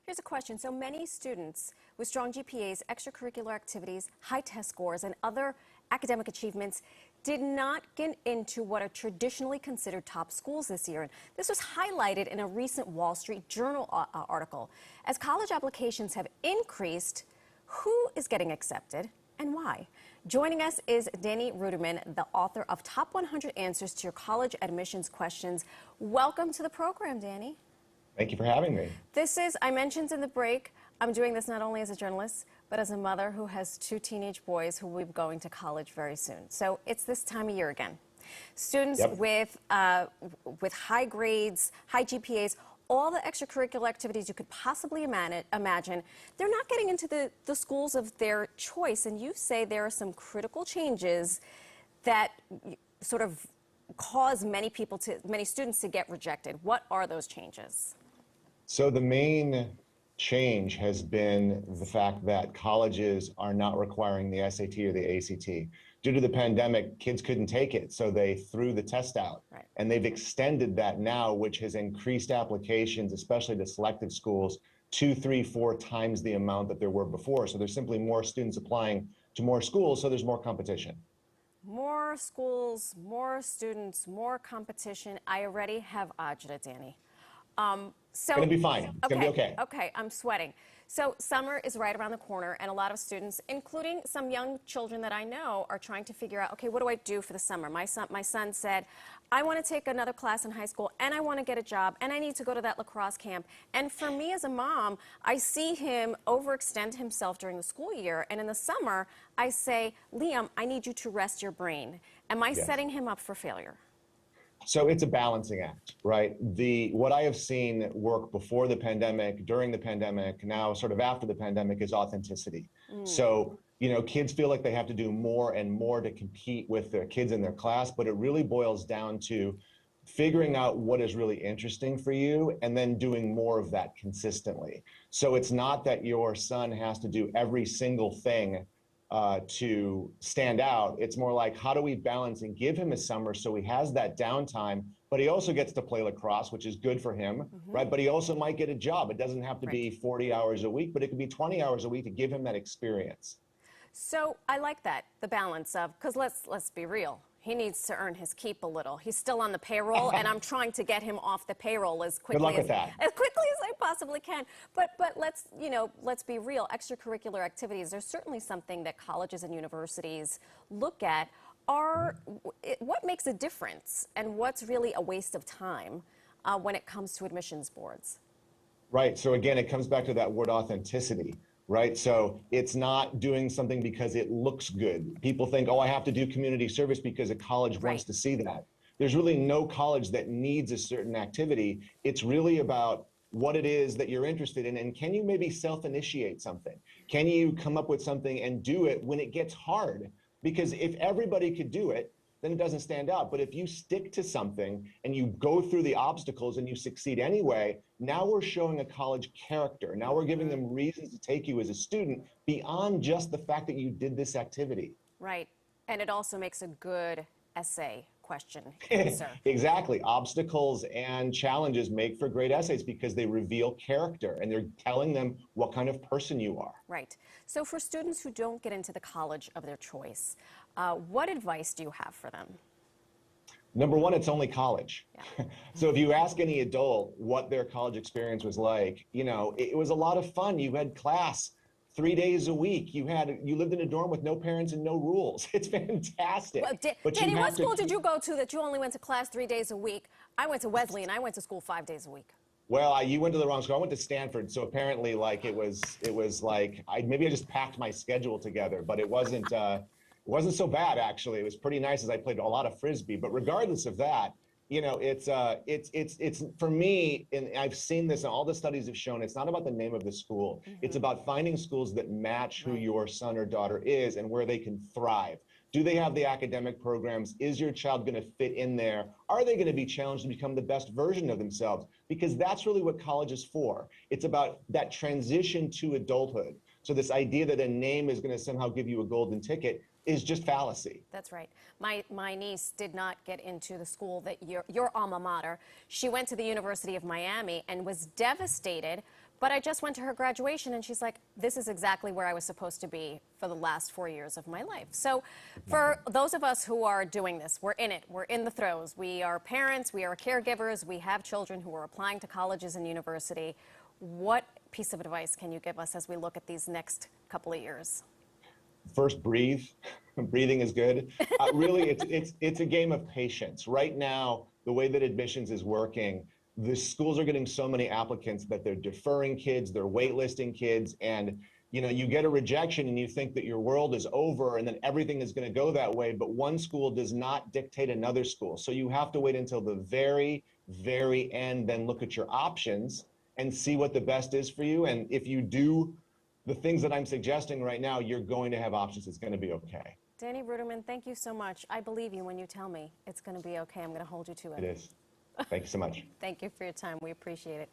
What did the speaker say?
Here's a question. So many students with strong GPAs, extracurricular activities, high test scores, and other academic achievements did not get into what are traditionally considered top schools this year. And this was highlighted in a recent Wall Street Journal article. As college applications have increased, who is getting accepted and why? Joining us is Danny Ruderman, the author of Top 100 Answers to Your College Admissions Questions. Welcome to the program, Danny. Thank you for having me. This is, I mentioned in the break, I'm doing this not only as a journalist, but as a mother who has two teenage boys who will be going to college very soon. So it's this time of year again. Students with high grades, high GPAs, all the extracurricular activities you could possibly imagine, they're not getting into the schools of their choice. And you say there are some critical changes that sort of cause many students to get rejected. What are those changes? So the main change has been the fact that colleges are not requiring the SAT or the ACT. Due to the pandemic, kids couldn't take it, so they threw the test out. Right. And they've extended that now, which has increased applications, especially to selective schools, 2, 3, 4 times the amount that there were before. So there's simply more students applying to more schools, so there's more competition. More schools, more students, more competition. I already have agita, Danny. It's going to be fine. It's going to be okay. Okay, I'm sweating. So summer is right around the corner, and a lot of students, including some young children that I know, are trying to figure out, okay, what do I do for the summer? My son said, I want to take another class in high school, and I want to get a job, and I need to go to that lacrosse camp. And for me as a mom, I see him overextend himself during the school year, and in the summer, I say, Liam, I need you to rest your brain. Am I setting him up for failure? So it's a balancing act, right? What I have seen work before the pandemic, during the pandemic, now sort of after the pandemic is authenticity. So, kids feel like they have to do more and more to compete with their kids in their class, but it really boils down to figuring out what is really interesting for you and then doing more of that consistently. So it's not that your son has to do every single thing to stand out. It's more like, how do we balance and give him a summer so he has that downtime, but he also gets to play lacrosse, which is good for him, right? But he also might get a job. It doesn't have to be 40 hours a week, but it could be 20 hours a week to give him that experience. So I like that, the balance of, because let's be real. He needs to earn his keep a little. He's still on the payroll, and I'm trying to get him off the payroll as quickly as I possibly can. But let's be real. Extracurricular activities are certainly something that colleges and universities look at. What makes a difference, and what's really a waste of time when it comes to admissions boards? Right. So again, it comes back to that word authenticity. Right. So it's not doing something because it looks good. People think, oh, I have to do community service because a college wants to see that. There's really no college that needs a certain activity. It's really about what it is that you're interested in. And can you maybe self-initiate something? Can you come up with something and do it when it gets hard? Because if everybody could do it, then it doesn't stand out. But if you stick to something and you go through the obstacles and you succeed anyway, now we're showing a college character. Now we're giving them reasons to take you as a student beyond just the fact that you did this activity. Right. And it also makes a good essay question answer. Exactly. Obstacles and challenges make for great essays because they reveal character and they're telling them what kind of person you are. Right. So for students who don't get into the college of their choice, what advice do you have for them? Number one, it's only college. Yeah. So if you ask any adult what their college experience was like, it was a lot of fun. You had class 3 days a week. You lived in a dorm with no parents and no rules. It's fantastic. Well, Danny, what school did you go to that you only went to class 3 days a week? I went to Wesley, and I went to school 5 days a week. Well, you went to the wrong school. I went to Stanford, so apparently, it was like maybe I just packed my schedule together, but it wasn't. It wasn't so bad, actually. It was pretty nice as I played a lot of Frisbee. But regardless of that, it's for me, and I've seen this, and all the studies have shown, it's not about the name of the school. It's about finding schools that match who your son or daughter is and where they can thrive. Do they have the academic programs? Is your child going to fit in there? Are they going to be challenged to become the best version of themselves? Because that's really what college is for. It's about that transition to adulthood. So this idea that a name is going to somehow give you a golden ticket is just fallacy. That's right. My niece did not get into the school that your alma mater. She went to the University of Miami and was devastated But I just went to her graduation and she's like, this is exactly where I was supposed to be for the last 4 years of my life. So for those of us who are doing this, we're in it, we're in the throes. We are parents, we are caregivers, we have children who are applying to colleges and university. What piece of advice can you give us as we look at these next couple of years? First, breathe. Breathing is good. Really, it's a game of patience. Right now, the way that admissions is working, the schools are getting so many applicants that they're deferring kids, they're waitlisting kids, and you get a rejection and you think that your world is over and then everything is going to go that way. But one school does not dictate another school, so you have to wait until the very, very end, then look at your options and see what the best is for you. And if you do the things that I'm suggesting right now, you're going to have options. It's going to be okay. Danny Ruderman, thank you so much. I believe you when you tell me it's going to be okay. I'm going to hold you to it. It is. Thank you so much. Thank you for your time. We appreciate it.